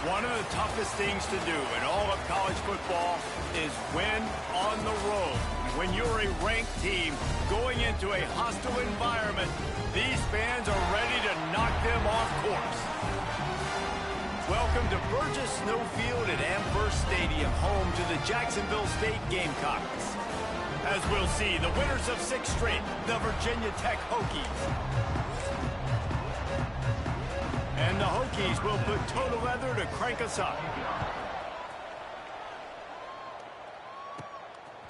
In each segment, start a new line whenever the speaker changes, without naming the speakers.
One of the toughest things to do in all of college football is win on the road. When you're a ranked team going into a hostile environment, these fans are ready to knock them off course. Welcome to Burgess Snowfield at Amherst Stadium, home to the Jacksonville State Gamecocks. As we'll see, the winners of 6 straight, the Virginia Tech Hokies. And the Hokies will put total leather to crank us up.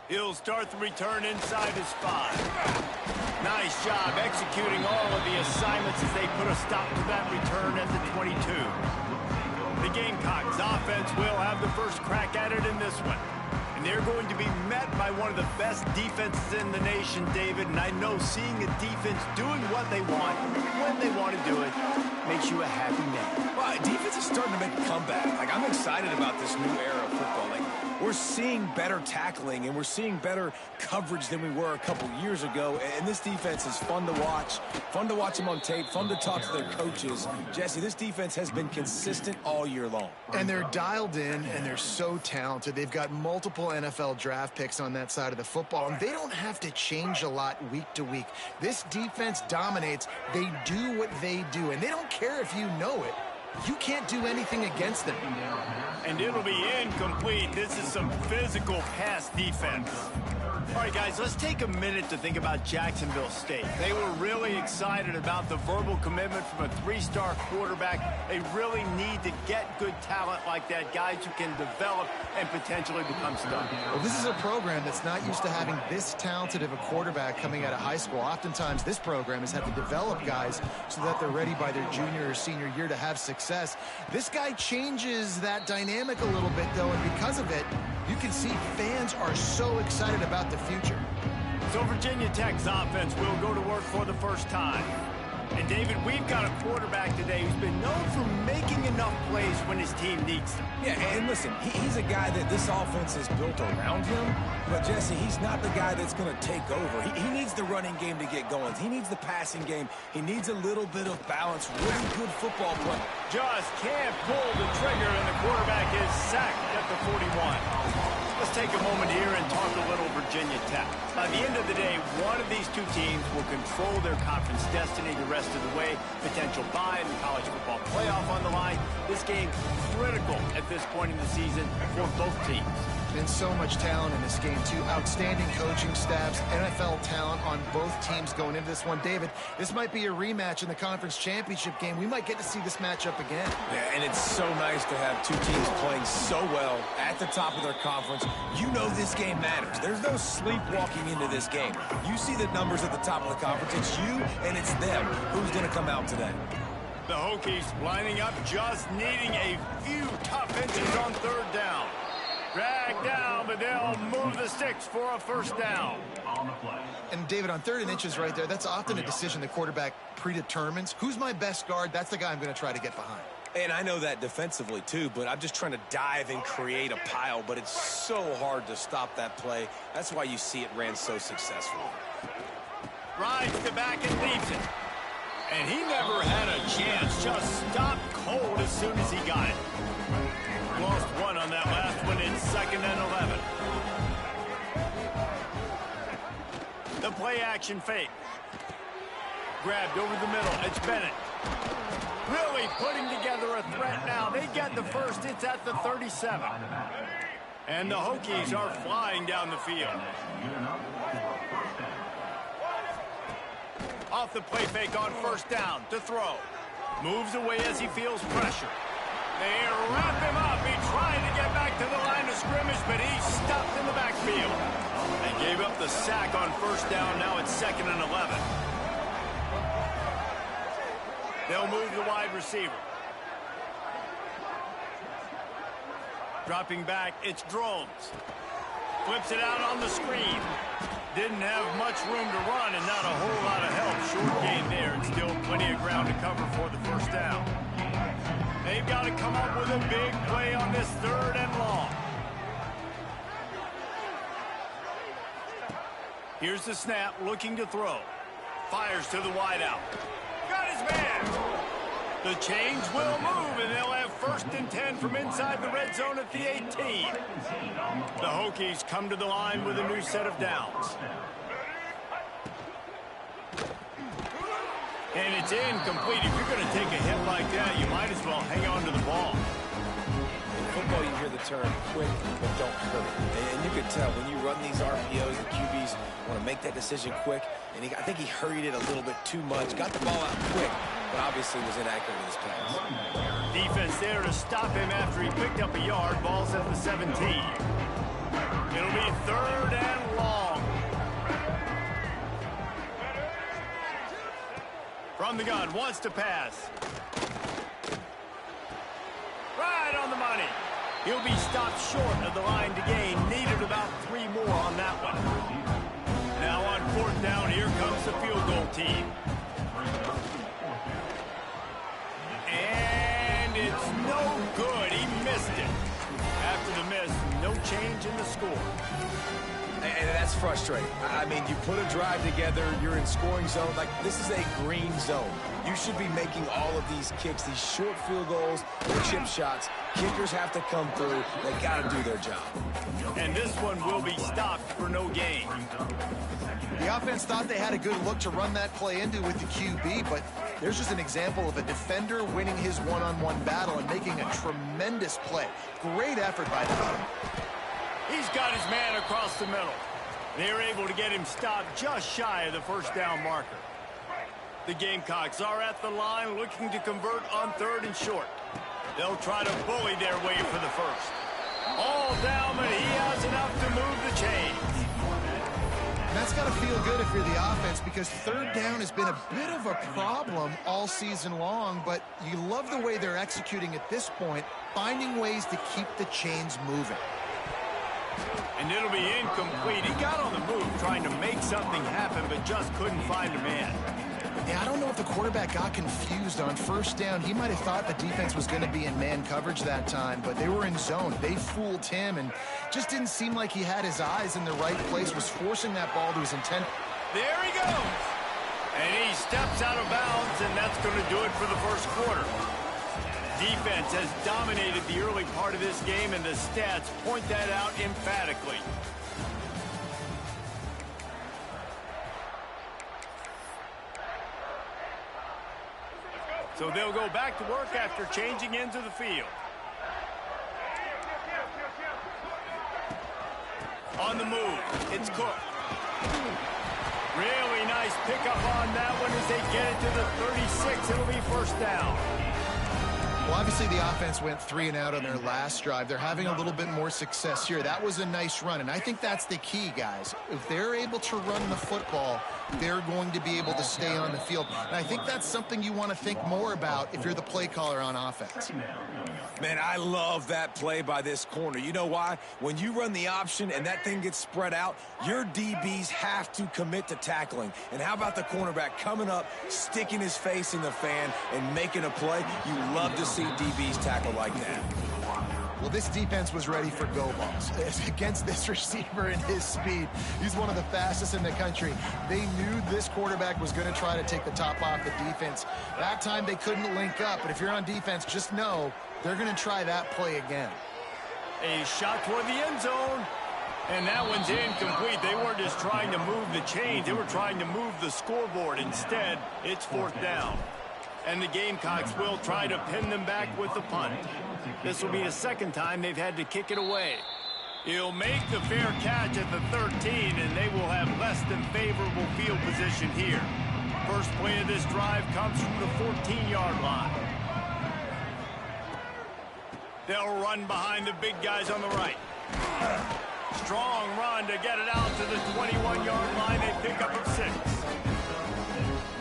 He'll start the return inside his 5. Nice job executing all of the assignments as they put a stop to that return at the 22. The Gamecocks offense will have the first crack at it in this one. And they're going to be met by one of the best defenses in the nation, David. And I know seeing a defense doing what they want, when they want to do it, makes you a happy man.
Well, defense is starting to make a comeback. Like, I'm excited about this new era of football. Like, we're seeing better tackling, and we're seeing better coverage than we were a couple years ago. And this defense is fun to watch them on tape, fun to talk to their coaches. Jesse, this defense has been consistent all year long.
And they're dialed in, and they're so talented. They've got multiple NFL draft picks on that side of the football, and they don't have to change a lot week to week. This defense dominates. They do what they do, and they don't care if you know it. You can't do anything against them.
And it'll be incomplete. This is some physical pass defense. All right, guys, let's take a minute to think about Jacksonville State. They were really excited about the verbal commitment from a 3-star quarterback. They really need to get good talent like that, guys who can develop and potentially become stars.
Well, this is a program that's not used to having this talented of a quarterback coming out of high school. Oftentimes, this program has had to develop guys so that they're ready by their junior or senior year to have success. This guy changes that dynamic a little bit, though, and because of it, you can see fans are so excited about the future.
So Virginia Tech's offense will go to work for the first time. And David, we've got a quarterback today who's been known for making enough plays when his team needs them.
Yeah, and listen, he's a guy that this offense is built around him. But, Jesse, he's not the guy that's going to take over. He needs the running game to get going. He needs the passing game. He needs a little bit of balance. Really good football play.
Just can't pull the trigger, and the quarterback is sacked at the 41. Let's take a moment here and talk a little Virginia Tech. By the end of the day, one of these two teams will control their conference destiny the rest of the way. Potential bye in the college football playoff on the line. This game critical at this point in the season for both teams.
Been so much talent in this game, too. Outstanding coaching staffs, NFL talent on both teams going into this one. David, this might be a rematch in the conference championship game. We might get to see this matchup again.
Yeah, and it's so nice to have two teams playing so well at the top of their conference. You know this game matters. There's no sleepwalking into this game. You see the numbers at the top of the conference. It's you and it's them. Who's going to come out today?
The Hokies lining up, just needing a few tough inches on 3rd down. Drag down, but they'll move the sticks for a first down.
And, David, on 3rd and inches right there, that's often a decision the quarterback predetermines. Who's my best guard? That's the guy I'm going to try to get behind.
And I know that defensively, too, but I'm just trying to dive and create a pile, but it's so hard to stop that play. That's why you see it ran so successfully.
Rides the back and leaves it. And he never had a chance. Just stopped cold as soon as he got it. Lost one on that last one. It's 2nd and 11. The play action fake. Grabbed over the middle. It's Bennett. Really putting together a threat now. They get the first. It's at the 37. And the Hokies are flying down the field. Off the play fake on 1st down to throw. Moves away as he feels pressure. They wrap him up. He tried to get back to the line of scrimmage, but he's stopped in the backfield. They gave up the sack on 1st down. Now it's 2nd and 11. They'll move the wide receiver. Dropping back, it's Drones. Flips it out on the screen. Didn't have much room to run and not a whole lot of help. Short gain there and still plenty of ground to cover for the 1st down. They've got to come up with a big play on this 3rd and long. Here's the snap, looking to throw. Fires to the wideout. Got his man. The chains will move, and they'll have 1st and 10 from inside the red zone at the 18. The Hokies come to the line with a new set of downs. And it's incomplete. If you're going to take a hit like that, you might as well hang on to the ball.
In football, you hear the term quick, but don't hurry. And you can tell when you run these RPOs, the QBs want to make that decision quick. And I think he hurried it a little bit too much. Got the ball out quick, but obviously was inaccurate in his pass.
Defense there to stop him after he picked up a yard. Ball's at the 17. It'll be 3rd and long. From the gun, wants to pass. Right on the money. He'll be stopped short of the line to gain. Needed about 3 more on that one. Now on 4th down, here comes the field goal team. And it's no good. He missed it. After the miss, no change in the score.
And that's frustrating. I mean, you put a drive together, you're in scoring zone. Like, this is a green zone. You should be making all of these kicks, these short field goals, or chip shots. Kickers have to come through. They got to do their job.
And this one will be stopped for no gain.
The offense thought they had a good look to run that play into with the QB, but there's just an example of a defender winning his one-on-one battle and making a tremendous play. Great effort by them.
He's got his man across the middle. They're able to get him stopped just shy of the 1st down marker. The Gamecocks are at the line looking to convert on 3rd and short. They'll try to bully their way for the 1st. All down, but he has enough to move the chains.
And that's got to feel good if you're the offense, because 3rd down has been a bit of a problem all season long, but you love the way they're executing at this point, finding ways to keep the chains moving.
And it'll be incomplete. He got on the move trying to make something happen, but just couldn't find a man.
Yeah, I don't know if the quarterback got confused on 1st down. He might have thought the defense was going to be in man coverage that time, but they were in zone. They fooled him, and just didn't seem like he had his eyes in the right place, was forcing that ball to his intent.
There he goes. And he steps out of bounds, and that's going to do it for the 1st quarter. Defense has dominated the early part of this game, and the stats point that out emphatically. So they'll go back to work after changing into the field. On the move, it's Cook. Really nice pickup on that one as they get it to the 36. It'll be 1st down.
Well, obviously the offense went 3 and out on their last drive. They're having a little bit more success here. That was a nice run, and I think that's the key, guys. If they're able to run the football, they're going to be able to stay on the field. And I think that's something you want to think more about if you're the play caller on offense.
Man, I love that play by this corner. You know why? When you run the option and that thing gets spread out, your DBs have to commit to tackling. And how about the cornerback coming up, sticking his face in the fan, and making a play? You love to see DBs tackle like that.
Well, this defense was ready for go balls against this receiver and his speed. He's one of the fastest in the country. They knew this quarterback was going to try to take the top off the defense. That time they couldn't link up, but if you're on defense, just know they're going to try that play again.
A shot toward the end zone, and that one's incomplete. They weren't just trying to move the chains, they were trying to move the scoreboard. Instead, it's 4th down. And the Gamecocks will try to pin them back with the punt. This will be the 2nd time they've had to kick it away. He'll make the fair catch at the 13, and they will have less than favorable field position here. First play of this drive comes from the 14-yard line. They'll run behind the big guys on the right. Strong run to get it out to the 21-yard line. They pick up a 6.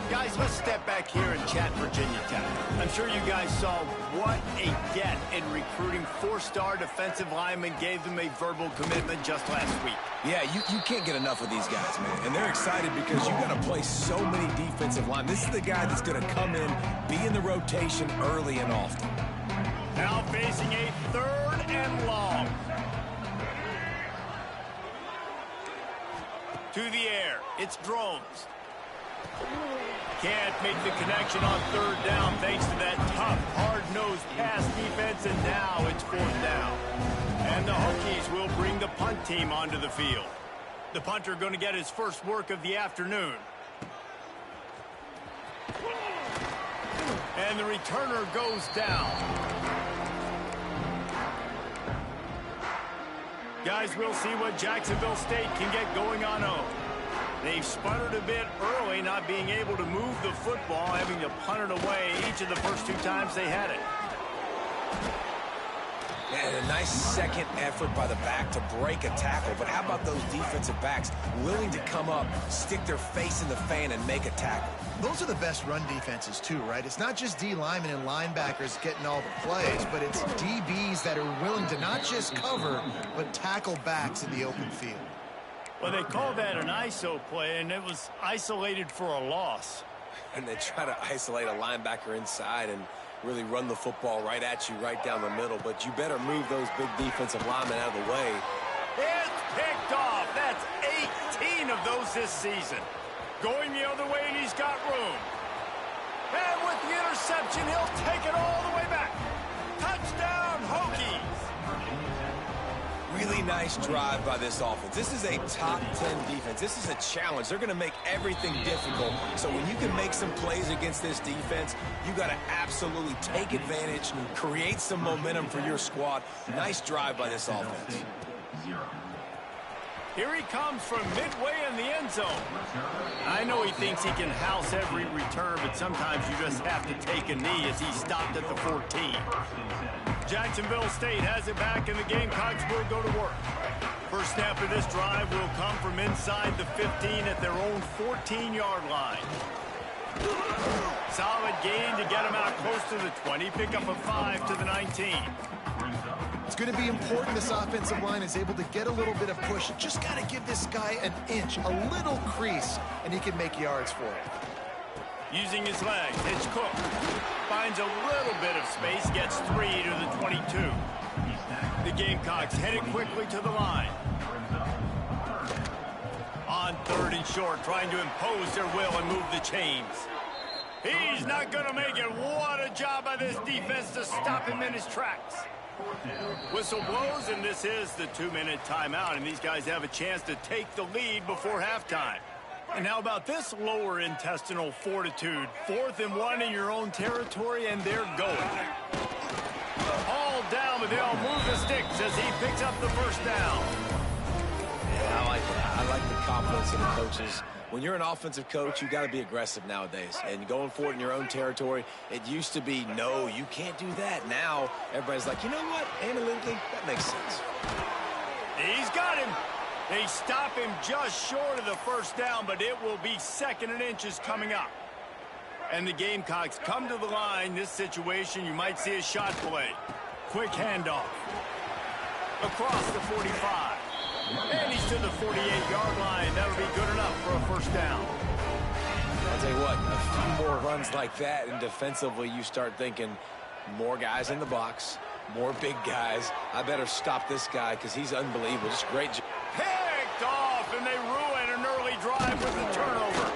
Guys, let's step back here and chat Virginia Tech. I'm sure you guys saw what a get in recruiting 4-star defensive linemen gave them a verbal commitment just last week.
Yeah, you can't get enough of these guys, man. And they're excited because you got to play so many defensive linemen. This is the guy that's going to come in, be in the rotation early and often.
Now facing a 3rd and long. To the air, it's Drones. Can't make the connection on third down thanks to that tough, hard-nosed pass defense, and now it's fourth down. And the Hokies will bring the punt team onto the field. The punter going to get his first work of the afternoon. And the returner goes down. Guys, we'll see what Jacksonville State can get going on home. They've sputtered a bit early, not being able to move the football, having to punt it away each of the first two times they had it.
And a nice second effort by the back to break a tackle. But how about those defensive backs willing to come up, stick their face in the fan, and make a tackle?
Those are the best run defenses, too, right? It's not just D linemen and linebackers getting all the plays, but it's DBs that are willing to not just cover, but tackle backs in the open field.
Well, they called that an ISO play, and it was isolated for a loss.
And they try to isolate a linebacker inside and really run the football right at you, right down the middle. But you better move those big defensive linemen out of the way.
It's picked off. That's 18 of those this season. Going the other way, and he's got room. And with the interception, he'll take it all the way back. Touchdown, Hokies.
Really nice drive by this offense. This is a top 10 defense. This is a challenge. They're going to make everything difficult. So when you can make some plays against this defense, you got to absolutely take advantage, create some momentum for your squad. Nice drive by this offense.
Here he comes from midway in the end zone. I know he thinks he can house every return, but sometimes you just have to take a knee as he stopped at the 14. Jacksonville State has it back, and the Gamecocks will go to work. First snap of this drive will come from inside the 15 at their own 14-yard line. Solid gain to get them out close to the 20. Pick up a 5 to the 19.
It's going to be important this offensive line is able to get a little bit of push. Just got to give this guy an inch, a little crease, and he can make yards for it.
Using his legs, it's Cook. Finds a little bit of space, gets 3 to the 22. The Gamecocks headed quickly to the line. On third and short, trying to impose their will and move the chains. He's not going to make it. What a job by this defense to stop him in his tracks. Whistle blows, and this is the 2-minute timeout, and these guys have a chance to take the lead before halftime. And how about this lower intestinal fortitude? 4th and 1 in your own territory, and they're going. All down, but they'll move the sticks as he picks up the first down.
Yeah, I like that. I like the confidence of the coaches. When you're an offensive coach, you got to be aggressive nowadays. And going for it in your own territory, it used to be, no, you can't do that. Now, everybody's like, you know what? Analytically, that makes sense.
He's got him. They stop him just short of the first down, but it will be 2nd and inches coming up. And the Gamecocks come to the line. This situation, you might see a shot play. Quick handoff. Across the 45. And he's to the 48-yard line. That'll be good enough for a first down.
I'll tell you what, a few more runs like that, and defensively you start thinking more guys in the box, more big guys. I better stop this guy because he's unbelievable. Just great job.
Picked off, and they ruin an early drive with the turnover.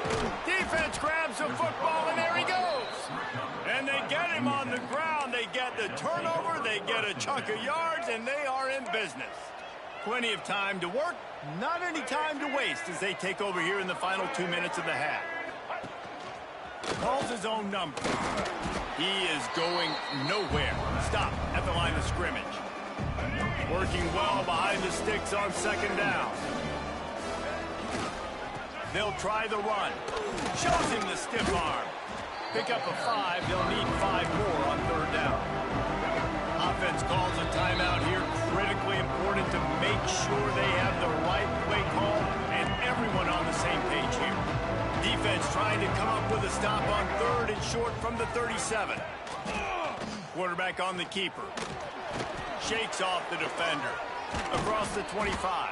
Defense grabs the football, and there he goes. And they get him on the ground. They get the turnover. They get a chunk of yards, and they are in business. Plenty of time to work, not any time to waste as they take over here in the final 2 minutes of the half. Calls his own number. He is going nowhere. Stop at the line of scrimmage. Working well behind the sticks on 2nd down. They'll try the run. Shows him the stiff arm. Pick up a 5. They'll need 5 more on 3rd down. Offense calls a timeout here. Critically important to make sure they have the right play call and everyone on the same page here. Defense trying to come up with a stop on 3rd and short from the 37. Quarterback on the keeper. Shakes off the defender. Across the 25.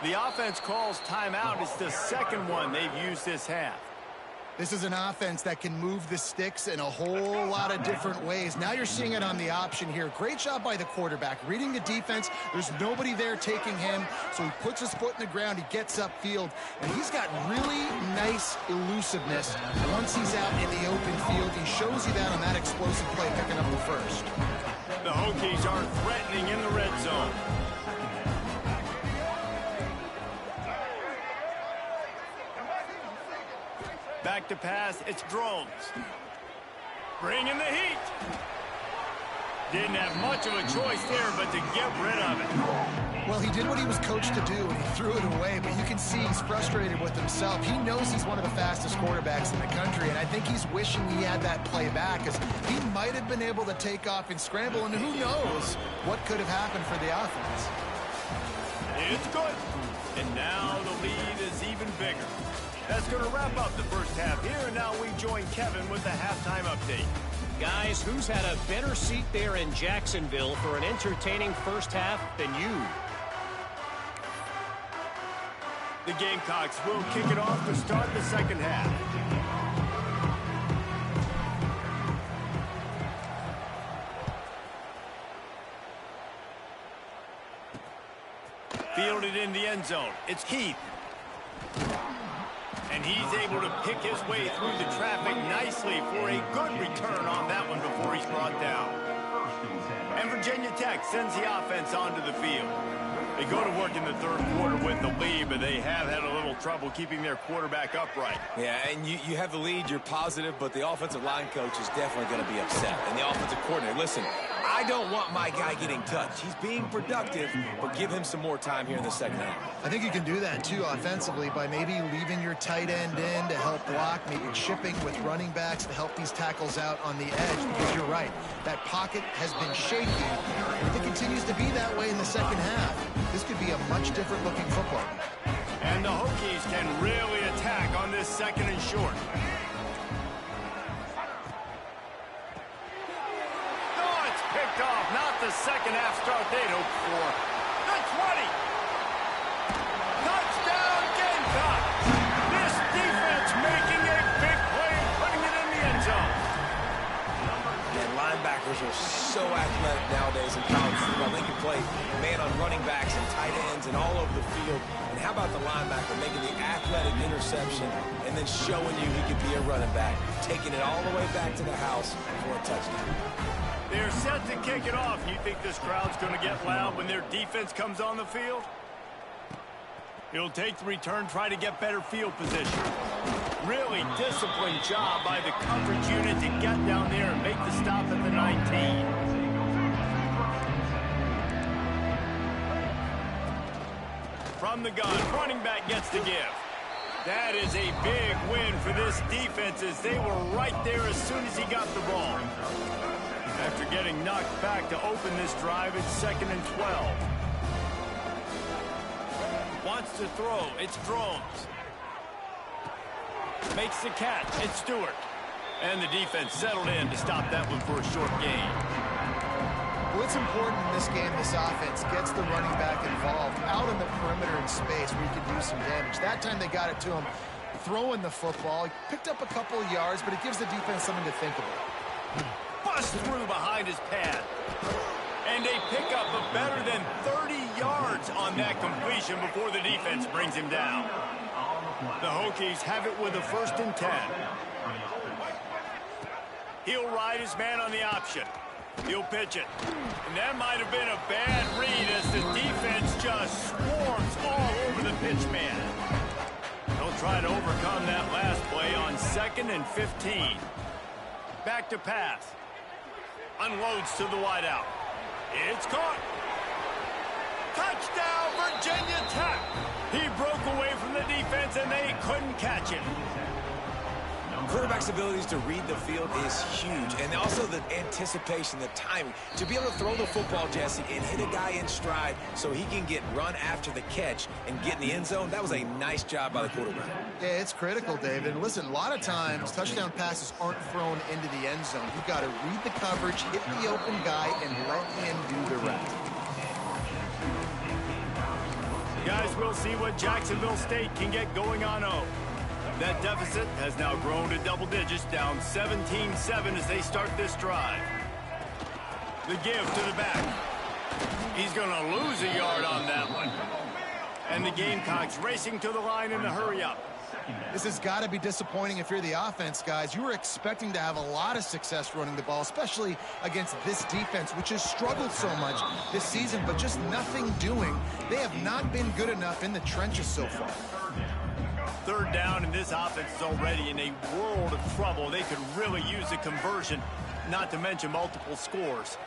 The offense calls timeout. It's the 2nd one they've used this half.
This is an offense that can move the sticks in a whole lot of different ways. Now you're seeing it on the option here. Great job by the quarterback. Reading the defense, there's nobody there taking him, so he puts his foot in the ground, he gets upfield, and he's got really nice elusiveness. Once he's out in the open field, he shows you that on that explosive play picking up the first.
The Hokies are threatening in the red zone. Back to pass, it's Drones. Bringing the heat. Didn't have much of a choice there, but to get rid of it.
Well, he did what he was coached to do, and he threw it away, but you can see he's frustrated with himself. He knows he's one of the fastest quarterbacks in the country, and I think he's wishing he had that play back, as he might have been able to take off and scramble, and who knows what could have happened for the offense.
It's good. And now the lead is even bigger. That's going to wrap up the first half here, and now we join Kevin with the halftime update.
Guys, who's had a better seat there in Jacksonville for an entertaining first half than you?
The Gamecocks will kick it off to start the second half. Fielded in the end zone. It's Heath. And he's able to pick his way through the traffic nicely for a good return on that one before he's brought down. And Virginia Tech sends the offense onto the field. They go to work in the third quarter with the lead, but they have had a little trouble keeping their quarterback upright.
Yeah, and you have the lead, you're positive, but the offensive line coach is definitely going to be upset. And the offensive coordinator, listen, I don't want my guy getting touched. He's being productive, but give him some more time here in the second half.
I think you can do that, too, offensively, by maybe leaving your tight end in to help block, maybe chipping with running backs to help these tackles out on the edge, because you're right. That pocket has been shaky. If it continues to be that way in the second half, this could be a much different looking football.
And the Hokies can really attack on this second and short. Oh, it's picked off. Not the second half start they'd hoped for. The 20. Touchdown Gamecocks. This defense making a big play and putting it in the end zone.
And linebackers are so athletic nowadays in college football. They can play man on running backs and tight ends and all over the field. And how about the linebacker making the athletic interception and then showing you he could be a running back, taking it all the way back to the house for a touchdown.
They're set to kick it off. You think this crowd's going to get loud when their defense comes on the field? He'll take the return, try to get better field position. Really disciplined job by the coverage unit to get down there and make the stop at the 19. From the gun, running back gets the give. That is a big win for this defense, as they were right there as soon as he got the ball. After getting knocked back to open this drive, it's 2nd and 12. Wants to throw, it's Drones. Makes the catch, it's Stewart. And the defense settled in to stop that one for a short gain.
Well, it's important in this game, this offense gets the running back involved out in the perimeter in space where you can do some damage. That time they got it to him throwing the football. He picked up a couple of yards, but it gives the defense something to think about.
Bust through behind his pad. And a pickup of better than 30 yards on that completion before the defense brings him down. The Hokies have it with a 1st and 10. He'll ride his man on the option. He'll pitch it. And that might have been a bad read as the defense just swarms all over the pitch man. They'll try to overcome that last play on 2nd and 15. Back to pass. Unloads to the wideout. It's caught. Touchdown, Virginia Tech. He broke away from the defense and they couldn't catch him.
Quarterback's abilities to read the field is huge, and also the anticipation, the timing. To be able to throw the football, Jesse, and hit a guy in stride so he can get run after the catch and get in the end zone, that was a nice job by the quarterback.
Yeah, it's critical, David. And listen, a lot of times touchdown passes aren't thrown into the end zone. You've got to read the coverage, hit the open guy, and let him do the rest.
Guys, we'll see what Jacksonville State can get going on. That deficit has now grown to double digits, down 17-7 as they start this drive. The give to the back. He's going to lose a yard on that one. And the Gamecocks racing to the line in a hurry-up.
This has got to be disappointing if you're the offense, guys. You were expecting to have a lot of success running the ball, especially against this defense, which has struggled so much this season, but just nothing doing. They have not been good enough in the trenches so far.
Third down, and this offense is already in a world of trouble. They could really use a conversion, not to mention multiple scores.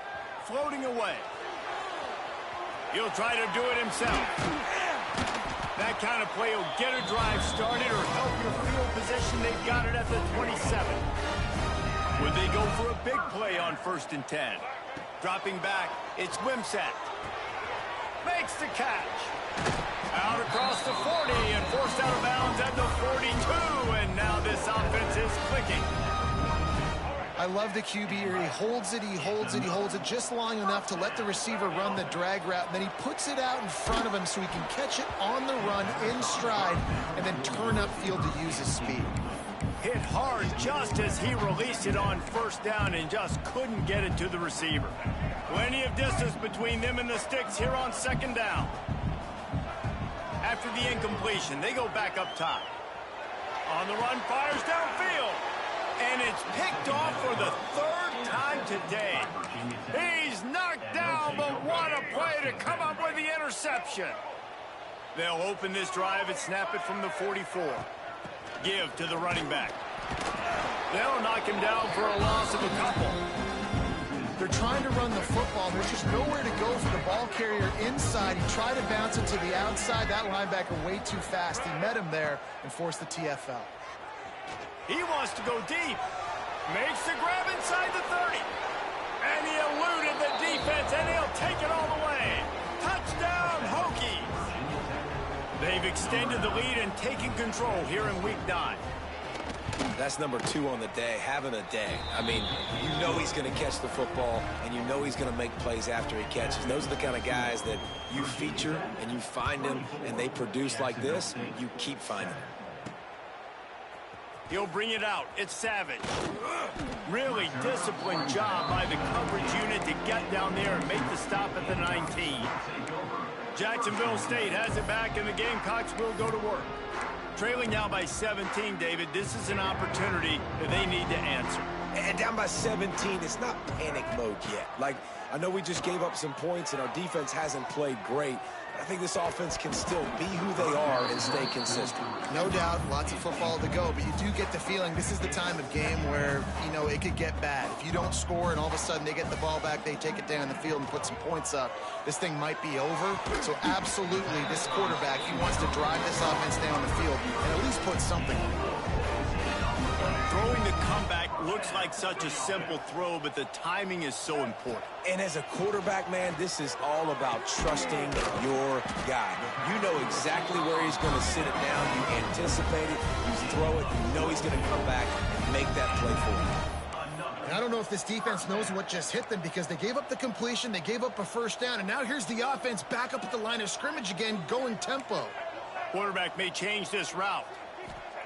Floating away. He'll try to do it himself. That kind of play will get a drive started or help your field position. They've got it at the 27. Would they go for a big play on 1st and 10? Dropping back, it's Wimsatt. Makes the catch. Out across the 40 and forced out of bounds at the 42. And now this offense is clicking.
I love the QB here. He holds it, he holds it, he holds it just long enough to let the receiver run the drag route, and then he puts it out in front of him so he can catch it on the run in stride and then turn upfield to use his speed.
Hit hard just as he released it on 1st down and just couldn't get it to the receiver. Plenty of distance between them and the sticks here on 2nd down. After the incompletion, they go back up top. On the run, fires downfield. And it's picked off for the 3rd time today. He's knocked down, but what a play to come up with the interception. They'll open this drive and snap it from the 44. Give to the running back. They'll knock him down for a loss of a couple.
They're trying to run the football. There's just nowhere to go for the ball carrier inside. He tried to bounce it to the outside. That linebacker way too fast. He met him there and forced the TFL.
He wants to go deep. Makes the grab inside the 30. And he eluded the defense, and he'll take it all the way. Touchdown, Hokies. They've extended the lead and taken control here in Week 9.
That's number 2 on the day, having a day. I mean, you know he's going to catch the football, and you know he's going to make plays after he catches. Those are the kind of guys that you feature, and you find them, and they produce like this, you keep finding them.
He'll bring it out. It's Savage. Really disciplined job by the coverage unit to get down there and make the stop at the 19. Jacksonville State has it back, and the Gamecocks will go to work. Trailing now by 17, David. This is an opportunity that they need to answer.
And down by 17, it's not panic mode yet. Like, I know we just gave up some points, and our defense hasn't played great. I think this offense can still be who they are and stay consistent.
No doubt, lots of football to go, but you do get the feeling this is the time of game where, you know, it could get bad. If you don't score and all of a sudden they get the ball back, they take it down the field and put some points up, this thing might be over. So absolutely, this quarterback, he wants to drive this offense down the field and at least put something on it.
Throwing the comeback looks like such a simple throw, but the timing is so important.
And as a quarterback, man, this is all about trusting your guy. You know exactly where he's going to sit it down. You anticipate it. You throw it. You know he's going to come back and make that play for you.
And I don't know if this defense knows what just hit them because they gave up the completion, they gave up a 1st down, and now here's the offense back up at the line of scrimmage again, going tempo.
Quarterback may change this route.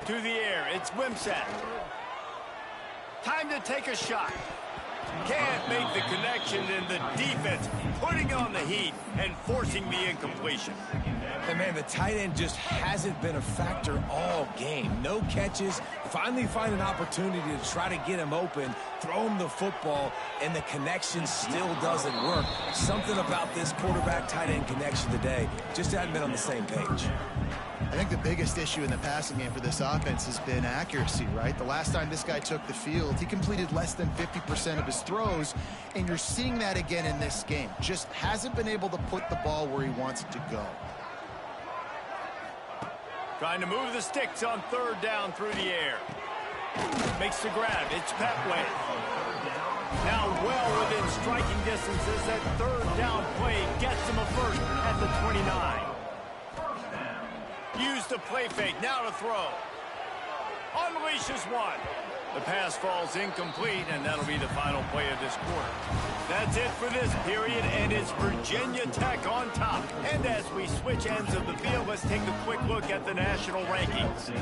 To the air, it's Wimsatt. Time to take a shot. Can't make the connection, and the defense putting on the heat and forcing the incompletion.
And man, the tight end just hasn't been a factor all game. No catches. Finally find an opportunity to try to get him open, throw him the football, and the connection still doesn't work. Something about this quarterback-tight end connection today just hadn't been on the same page.
I think the biggest issue in the passing game for this offense has been accuracy, right? The last time this guy took the field, he completed less than 50% of his throws, and you're seeing that again in this game. Just hasn't been able to put the ball where he wants it to go.
Trying to move the sticks on 3rd down through the air. Makes the grab. It's Petway. Now well within striking distances. That 3rd down play gets him a 1st at the 29. Use the play fake. Now to throw. Unleashes one. The pass falls incomplete, and that'll be the final play of this quarter. That's it for this period, and it's Virginia Tech on top. And as we switch ends of the field, let's take a quick look at the national rankings.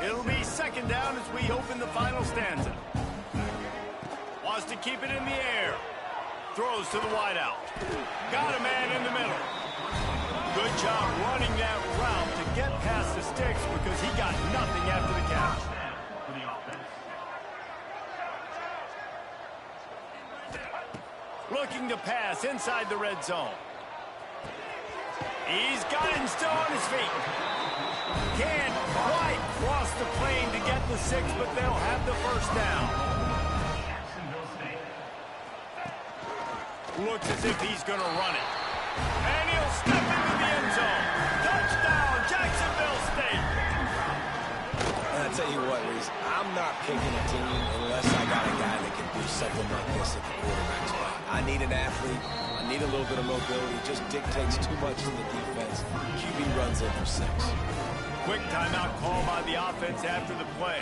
It'll be second down as we open the final stanza. Wants to keep it in the air. Throws to the wideout. Got a man in the middle. Good job running that route to get past the sticks because he got nothing after the catch. Looking to pass inside the red zone. He's got it and still on his feet. Can't quite cross the plane to get the 6, but they'll have the first down. Looks as if he's going to run it. And he'll step into the end zone. Touchdown, Jacksonville State.
And I tell you what, Reese, I'm not picking a team unless I got a guy that can do something like this at the quarterback spot. I need an athlete. I need a little bit of mobility. It just dictates too much to the defense. QB runs in for 6.
Quick timeout call by the offense after the play.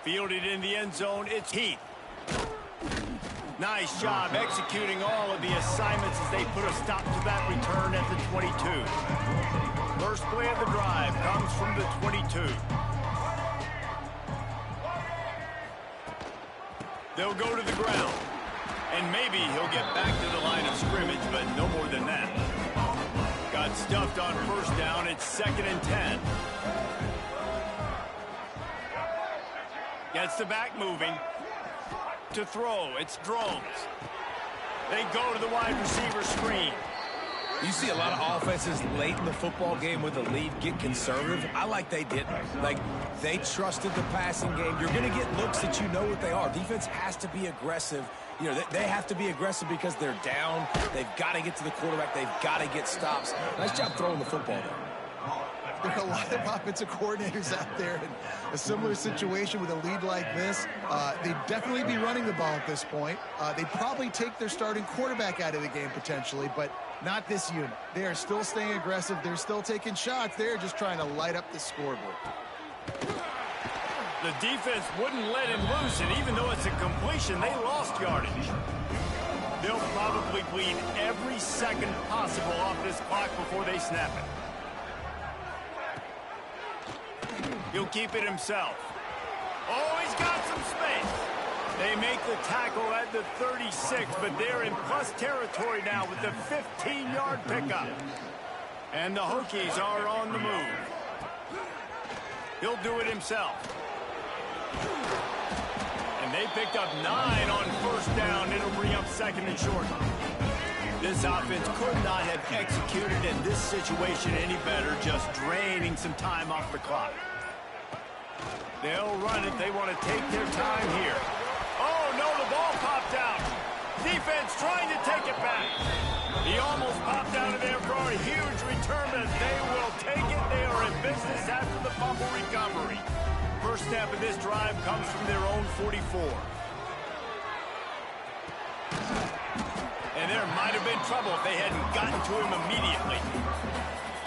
Fielded in the end zone, it's Heath. Nice job executing all of the assignments as they put a stop to that return at the 22. First play of the drive comes from the 22. They'll go to the ground. And maybe he'll get back to the line of scrimmage, but no more than that. Got stuffed on first down. It's 2nd and 10. Gets the back moving. To throw, it's Drones. They go to the wide receiver screen.
You see a lot of offenses late in the football game with a lead get conservative. I like they didn't. Like, they trusted the passing game. You're going to get looks that you know what they are. Defense has to be aggressive. You know, they have to be aggressive because they're down. They've got to get to the quarterback. They've got to get stops. Nice job throwing the football there.
There are a lot of offensive coordinators out there in a similar situation with a lead like this. They'd definitely be running the ball at this point. They'd probably take their starting quarterback out of the game potentially, but not this unit. They are still staying aggressive. They're still taking shots. They're just trying to light up the scoreboard.
The defense wouldn't let him loose, and even though it's a completion, they lost yardage. They'll probably bleed every second possible off this clock before they snap it. He'll keep it himself. Oh, he's got some space. They make the tackle at the 36, but they're in plus territory now with the 15-yard pickup. And the Hokies are on the move. He'll do it himself. And they picked up 9 on first down. It'll bring up 2nd and short. This offense could not have executed in this situation any better, just draining some time off the clock. They'll run it. They want to take their time here. Oh, no, the ball popped out. Defense trying to take it back. He almost popped out of there for a huge return, but they will take it. They are in business after the fumble recovery. First snap of this drive comes from their own 44. And there might have been trouble if they hadn't gotten to him immediately.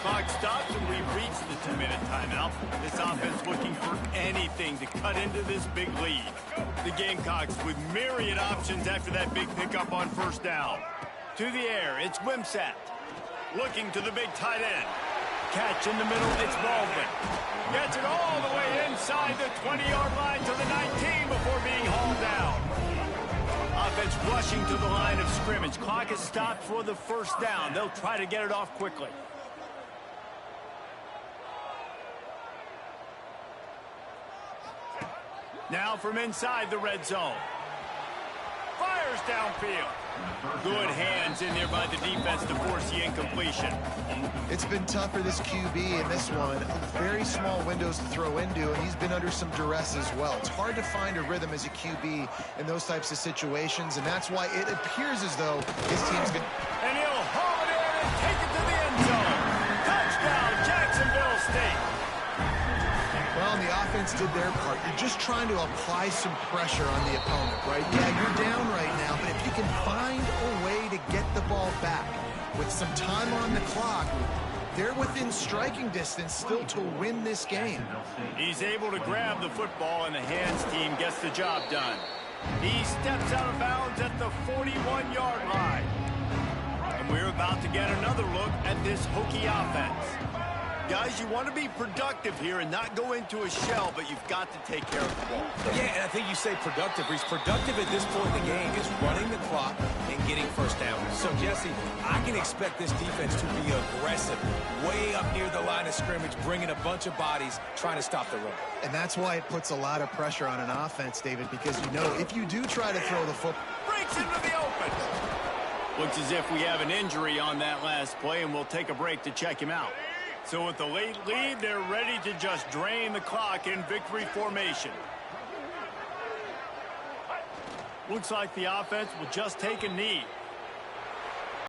Clock stops and we reach the 2-minute timeout. This offense looking for anything to cut into this big lead. The Gamecocks with myriad options after that big pickup on first down. To the air, it's Wimsatt. Looking to the big tight end. Catch in the middle, it's Baldwin. Gets it all the way inside the 20-yard line to the 19 before being hauled down. Offense rushing to the line of scrimmage. Clock is stopped for the first down. They'll try to get it off quickly. Now from inside the red zone. Fires downfield. Good hands in there by the defense to force the incompletion.
It's been tough for this QB in this one. Very small windows to throw into, and he's been under some duress as well. It's hard to find a rhythm as a QB in those types of situations, and that's why it appears as though his team's going to...
And he'll haul it in and take it to the end zone. Touchdown, Jacksonville State.
Well, the offense did their part. You're just trying to apply some pressure on the opponent, right? Yeah, you're down right now, but if you can find a way to get the ball back with some time on the clock, They're within striking distance still to win this game.
He's able to grab the football, and the hands team gets the job done. He steps out of bounds at the 41-yard line. And we're about to get another look at this Hokie offense. Guys, you want to be productive here and not go into a shell, but you've got to take care of the ball.
Yeah, and I think you say productive. He's productive at this point in the game is running the clock and getting first down. So, Jesse, I can expect this defense to be aggressive, way up near the line of scrimmage, bringing a bunch of bodies, trying to stop the run.
And that's why it puts a lot of pressure on an offense, David, because you know if you do try to throw the football.
Breaks into the open. Looks as if we have an injury on that last play, and we'll take a break to check him out. So with the late lead, they're ready to just drain the clock in victory formation. Looks like the offense will just take a knee.